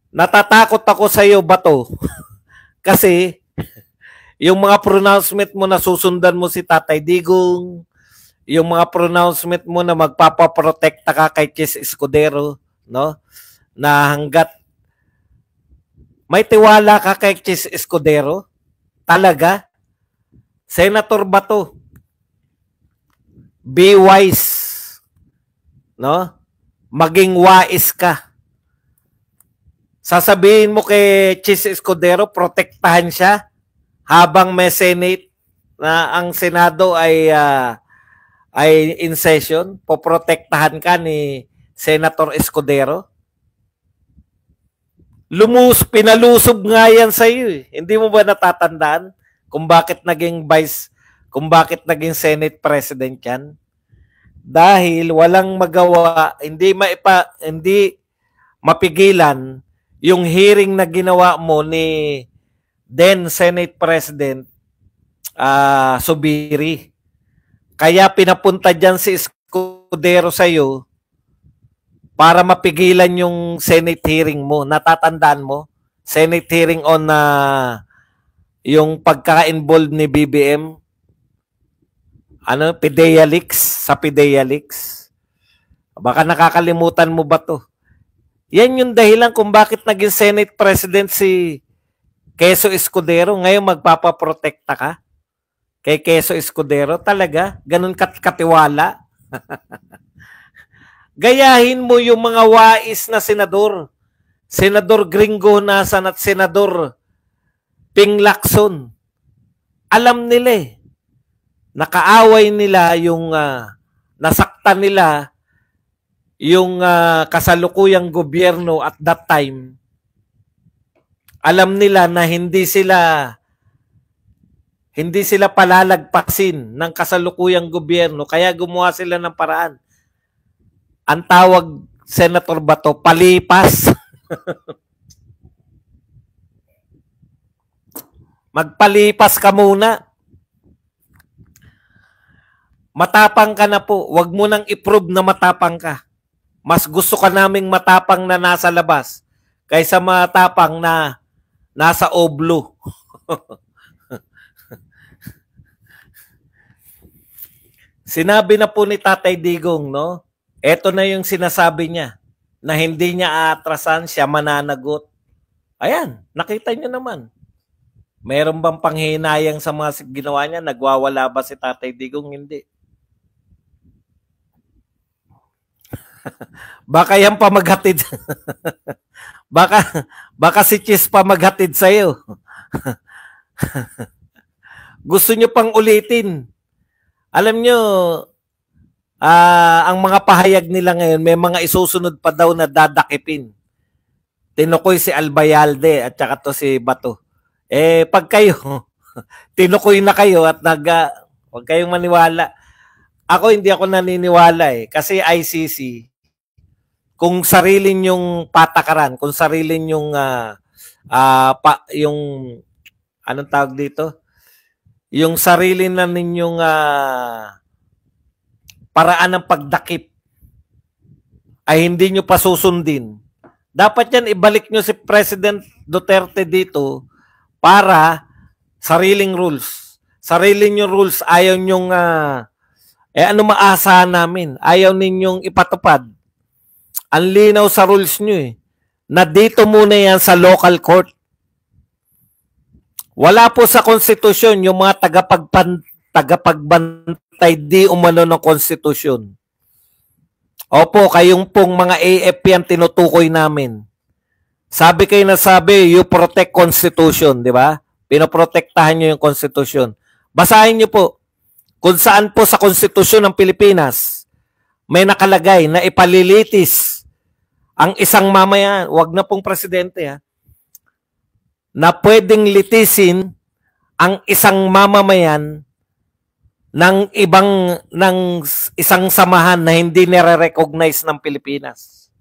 Natatakot ako sa iyo, Bato. Kasi yung mga pronouncement mo na susundan mo si Tatay Digong, yung mga pronouncement mo na magpapaprotekta ka kay Chis Escudero, no? Na hanggat may tiwala ka kay Chis Escudero, talaga, Senator Bato, be wise, no? Maging wais ka. Sasabihin mo kay Chis Escudero, protektahan siya habang may Senate na ang Senado ay in session, poprotektahan ka ni Senator Escudero. Pinalusob nga yan sa iyo eh. Hindi mo ba natatandaan kung bakit naging Senate President yan? Dahil walang magawa, hindi mapigilan yung hearing na ginawa mo ni then Senate President Subiri. Kaya pinapunta dyan si Escudero sa'yo para mapigilan yung Senate hearing mo. Natatandaan mo? Senate hearing on yung pagka-involved ni BBM. PIDEA leaks? Sa PIDEA leaks? Baka nakakalimutan mo ba to? Yan yung dahilan kung bakit naging Senate President si Quezon Escudero. Ngayon magpapaprotekta ka kay Quezon Escudero. Talaga? Ganun katiwala? Gayahin mo yung mga wais na senador. Senador Gringo Nasan at Senador Ping Lacson. Alam nila eh. Nakaaway nila yung nasaktan nila yung kasalukuyang gobyerno at that time. Alam nila na hindi sila palalagpasin ng kasalukuyang gobyerno, kaya gumawa sila ng paraan. Ang tawag, Senator Bato, palipas. Magpalipas ka muna. Matapang ka na po. Huwag mo nang i-prove na matapang ka. Mas gusto ka naming matapang na nasa labas kaysa matapang na nasa oblo. Sinabi na po ni Tatay Digong, no? Ito na yung sinasabi niya na hindi niya aatrasan, siya mananagot. Ayan, nakita niyo naman. Meron bang panghinayang sa mga ginawa niya? Nagwawala ba si Tatay Digong? Hindi. Baka yan pa maghatid. baka si Chis pa maghatid sa'yo. Gusto nyo pang ulitin. Alam nyo, ang mga pahayag nila ngayon, may mga isusunod pa daw na dadakipin. Tinukoy si Albayalde at saka to si Bato. Pag kayo, tinukoy na kayo at huwag kayong maniwala. Ako hindi ako naniniwala eh. Kasi ICC, kung sarili nyong patakaran, kung sarili nyong yung anong tawag dito? Yung sarili na ninyong paraan ng pagdakip ay hindi nyo pa susundin. Dapat yan ibalik nyo si President Duterte dito para sariling rules. Sarili nyo rules, ayaw nyong ano maasahan namin? Ayaw ninyong ipatupad. Ang linaw sa rules nyo eh, na dito muna yan sa local court. Wala po sa konstitusyon yung mga tagapagbantay di umano ng konstitusyon. Opo, kayong pong mga AFP ang tinutukoy namin. Sabi kayo na sabi, you protect constitution, di ba? Pinoprotektahan nyo yung konstitusyon. Basahin nyo po kung saan po sa konstitusyon ng Pilipinas may nakalagay na ipalilitis ang isang mamayan, wag na pong presidente ha, na pwedeng litisin ang isang mamamayan ng isang samahan na hindi nire-recognize ng Pilipinas.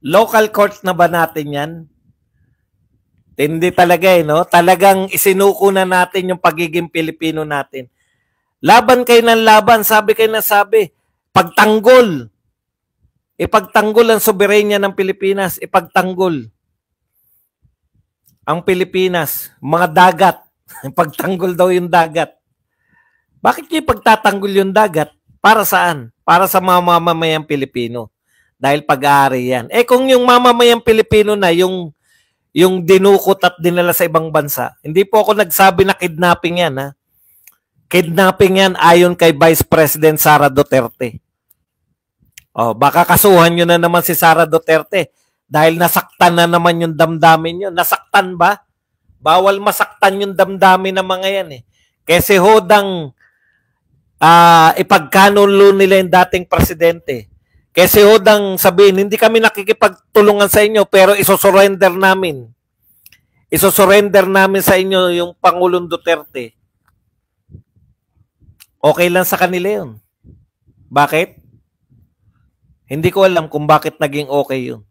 Local court na ba natin yan? Hindi talaga no? Talagang isinuko na natin yung pagiging Pilipino natin. Laban kayo ng laban, sabi kayo na sabi. Pagtanggol. Ipagtanggol ang soberenya ng Pilipinas. Ipagtanggol ang Pilipinas. Mga dagat. Ipagtanggol daw yung dagat. Bakit niyo ipagtatanggol yung dagat? Para saan? Para sa mga mamamayang Pilipino. Dahil pag-aari yan. Kung yung mamamayang Pilipino na, yung dinukot at dinala sa ibang bansa, hindi po ako nagsabi na kidnapping yan, ha? Kidnapping yan ayon kay Vice President Sara Duterte. Baka kasuhan nyo na naman si Sara Duterte dahil nasaktan na naman yung damdamin nyo. Nasaktan ba? Bawal masaktan yung damdamin ng mga yan eh. Kasi hodang ipagkanulo nila yung dating presidente. Kasi hodang sabihin, hindi kami nakikipagtulungan sa inyo pero isosurrender namin. Isosurrender namin sa inyo yung Pangulong Duterte. Okay lang sa kanila yun. Bakit? Hindi ko alam kung bakit naging okay yun.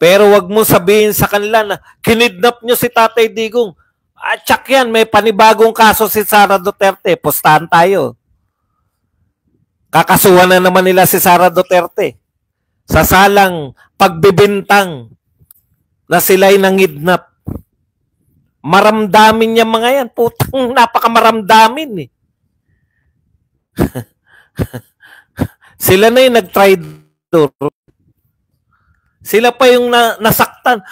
Pero wag mo sabihin sa kanila na kinidnap nyo si Tatay Digong. Tsak yan, may panibagong kaso si Sara Duterte. Pustahan tayo. Kakasuhan na naman nila si Sara Duterte. Sa salang pagbibintang na sila'y nangidnap. Maramdamin niya mga yan. Putang napakamaramdamin eh. Sila na yung nag-traitor. Sila pa yung nasaktan.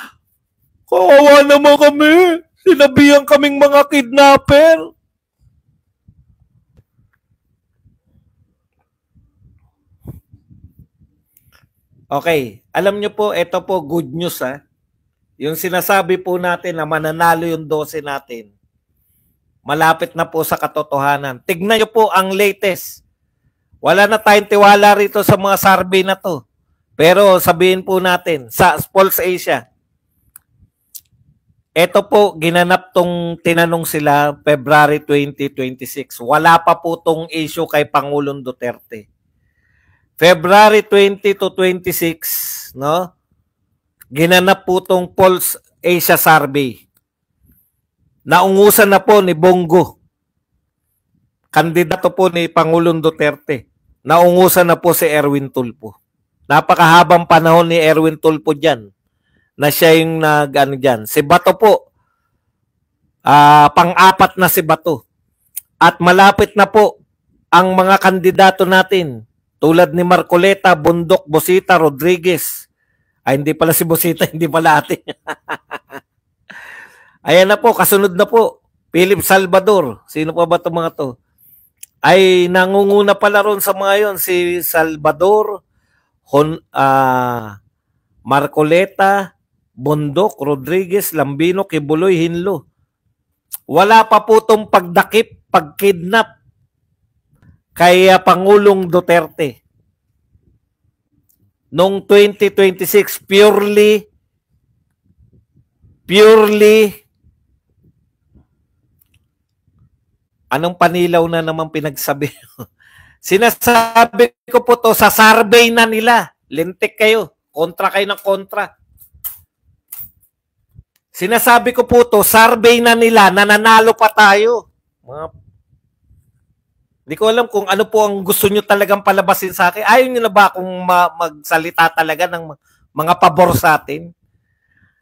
Kawawa naman kami. Sinabihan kaming mga kidnapper. Okay. Alam nyo po, ito po good news ha. Yung sinasabi po natin na mananalo yung 12 natin. Malapit na po sa katotohanan. Tignan nyo po ang latest. Wala na tayong tiwala rito sa mga survey na to. Pero sabihin po natin, sa Pulse Asia, ito po, ginanap tong tinanong sila February 2026. Wala pa po tong issue kay Pangulong Duterte. February 20 to 26, no? Ginanap po tong Pulse Asia survey. Naungusan na po ni Bongo. Kandidato po ni Pangulong Duterte. Naungusan na po si Erwin Tulfo. Napakahabang panahon ni Erwin Tulfo dyan na siya yung dyan. Si Bato po, pang-apat na si Bato. At malapit na po ang mga kandidato natin tulad ni Marcoleta, Bundok, Bosita, Rodriguez. Hindi pala si Bosita, hindi pala ate. Ayan na po, kasunod na po. Philip Salvador. Sino pa ba itong mga to? Ay nangunguna pala ron sa mga yon. Si Salvador, Marcoleta, Bundok, Rodriguez, Lambino, Kibuloy, Hinlo. Wala pa po itong pagdakip, pagkidnap kay Pangulong Duterte. Noong 2026, purely anong panilaw na naman pinagsabi? Sinasabi ko po to sa survey na nila. Lintik kayo. Kontra kayo ng kontra. Sinasabi ko po to, survey na nila, nananalo pa tayo. Hindi ko alam kung ano po ang gusto nyo talagang palabasin sa akin. Ayaw nyo na ba akong magsalita talaga ng mga pabor sa atin?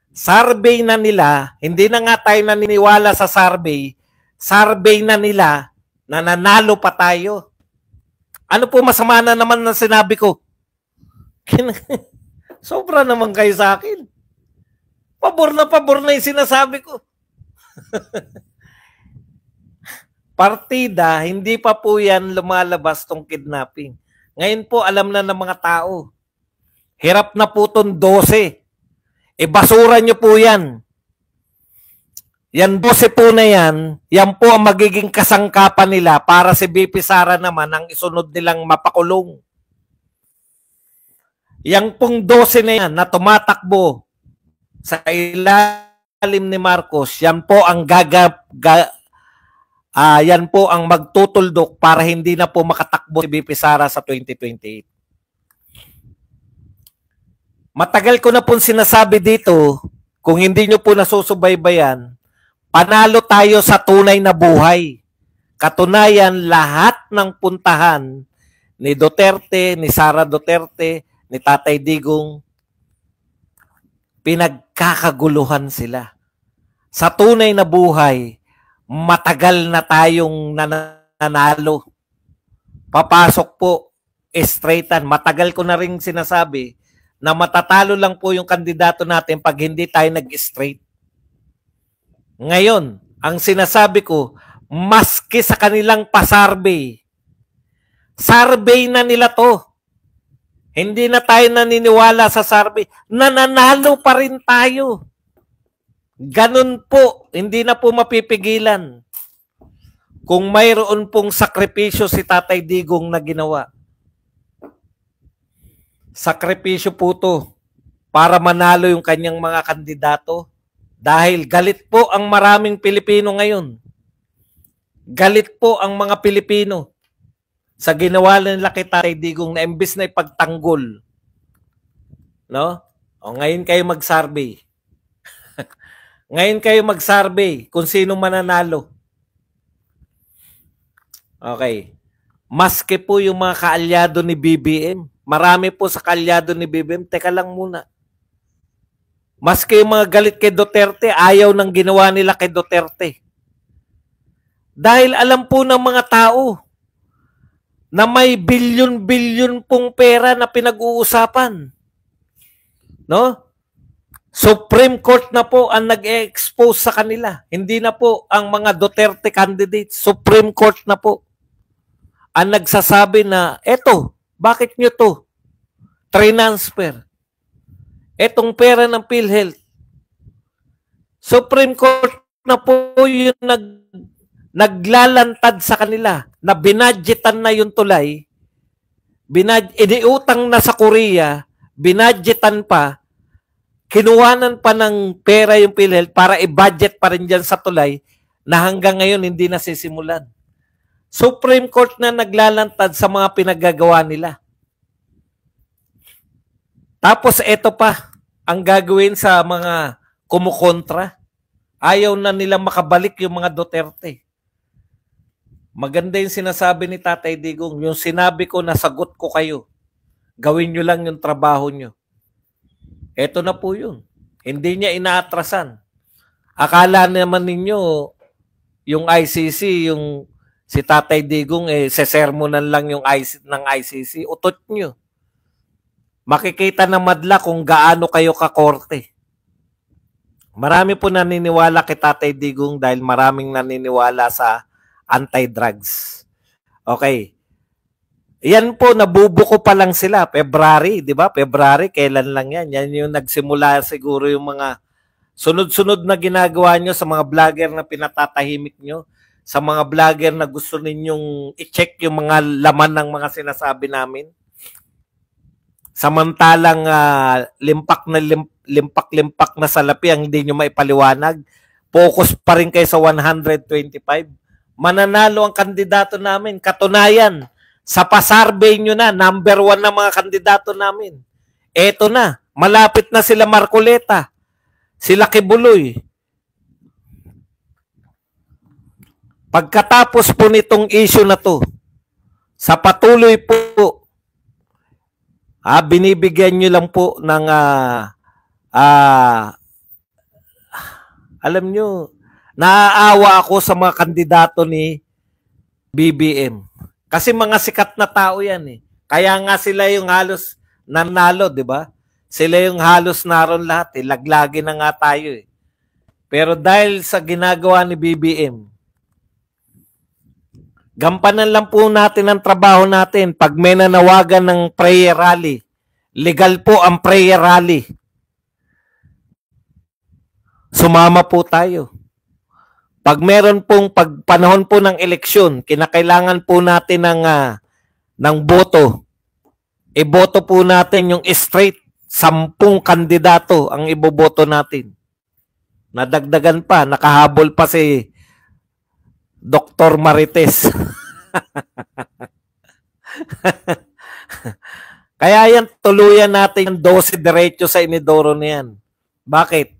Survey na nila, hindi na nga tayo naniniwala sa survey na nila, nananalo pa tayo. Ano po masama na naman na sinabi ko? Sobra naman kayo sa akin. Pabor na yung sinasabi ko. Partida, hindi pa po yan lumalabas tong kidnapping. Ngayon po, alam na ng mga tao. Hirap na po tong 12. Basura nyo po yan. Yan 12 po na yan po ang magiging kasangkapan nila para si BP Sara naman ang isunod nilang mapakulong. Yang pong 12 na yan na tumatakbo sa ilalim ni Marcos, yan po ang yan po ang magtutuldok para hindi na po makatakbo si BP Sara sa 2028. Matagal ko na pong sinasabi dito, kung hindi nyo po nasusubaybayan, panalo tayo sa tunay na buhay. Katunayan, lahat ng puntahan ni Duterte, ni Sara Duterte, ni Tatay Digong, pinagkakaguluhan sila. Sa tunay na buhay, matagal na tayong nanalo. Papasok po, straightan. Matagal ko na rin sinasabi na matatalo lang po yung kandidato natin pag hindi tayo nag-straight. Ngayon, ang sinasabi ko, maski sa kanilang pa-survey, survey na nila to. Hindi na tayo naniniwala sa survey. Nananalo pa rin tayo. Ganun po, hindi na po mapipigilan. Kung mayroon pong sakripisyo si Tatay Digong na ginawa. Sakripisyo po to para manalo yung kanyang mga kandidato. Dahil galit po ang maraming Pilipino ngayon. Galit po ang mga Pilipino sa ginawa nila kay Tatay Digong na imbis na ipagtanggol. No? O ngayon kayo mag-survey. Ngayon kayo mag-survey kung sino mananalo. Okay. Maski po yung mga kaalyado ni BBM. Marami po sa kaalyado ni BBM. Teka lang muna. Maski yung mga galit kay Duterte, ayaw ng ginawa nila kay Duterte. Dahil alam po ng mga tao na may bilyon-bilyon pong pera na pinag-uusapan. No? Supreme Court na po ang nag-expose sa kanila. Hindi na po ang mga Duterte candidates. Supreme Court na po ang nagsasabi na, eto, bakit nyo to? Transfer. Etong pera ng PhilHealth. Supreme Court na po yung naglalantad sa kanila na binadgetan na yung tulay, iniutang na sa Korea, binadgetan pa, kinuhanan pa ng pera yung PhilHealth para i-budget pa rin dyan sa tulay na hanggang ngayon hindi nasisimulan. Supreme Court na naglalantad sa mga pinaggagawa nila. Tapos ito pa ang gagawin sa mga kumukontra. Ayaw na nila makabalik yung mga Duterte. Maganda yung sinasabi ni Tatay Digong. Yung sinabi ko, nasagot ko kayo. Gawin nyo lang yung trabaho nyo. Ito na po yun. Hindi niya inaatrasan. Akala naman ninyo, yung ICC, yung si Tatay Digong, sesermonan lang yung ng ICC. Utot nyo. Makikita na madla kung gaano kayo kakorte. Marami po naniniwala kay Tatay Digong dahil maraming naniniwala sa anti-drugs. Okay. Yan po, nabubuko pa lang sila. February, di ba? February, kailan lang yan? Yan yung nagsimula siguro yung mga sunod-sunod na ginagawa nyo sa mga vlogger na pinatatahimik nyo, sa mga vlogger na gusto ninyong i-check yung mga laman ng mga sinasabi namin. Samantalang limpak-limpak na salapi ang hindi nyo maipaliwanag. Focus pa rin kayo sa 125. Mananalo ang kandidato namin. Katunayan, sa pa-survey nyo na, number 1 na mga kandidato namin. Eto na, malapit na sila Marcoleta, sila Kibuloy. Pagkatapos po nitong issue na to, sa patuloy po, binibigyan nyo lang po ng, alam nyo, naaawa ako sa mga kandidato ni BBM. Kasi mga sikat na tao yan eh. Kaya nga sila yung halos nanalo, di ba? Sila yung halos naroon lahat eh. Laglagi na nga tayo eh. Pero dahil sa ginagawa ni BBM, gampanan lang po natin ang trabaho natin. Pag may nanawagan ng prayer rally, legal po ang prayer rally. Sumama po tayo. Pag meron pong panahon po ng eleksyon, kinakailangan po natin ng boto. Iboto po natin yung straight 10 kandidato ang iboboto natin. Nadagdagan pa, nakahabol pa si Dr. Marites. Kaya yan, tuluyan natin yung 12 diretso sa inidoro na yan. Bakit?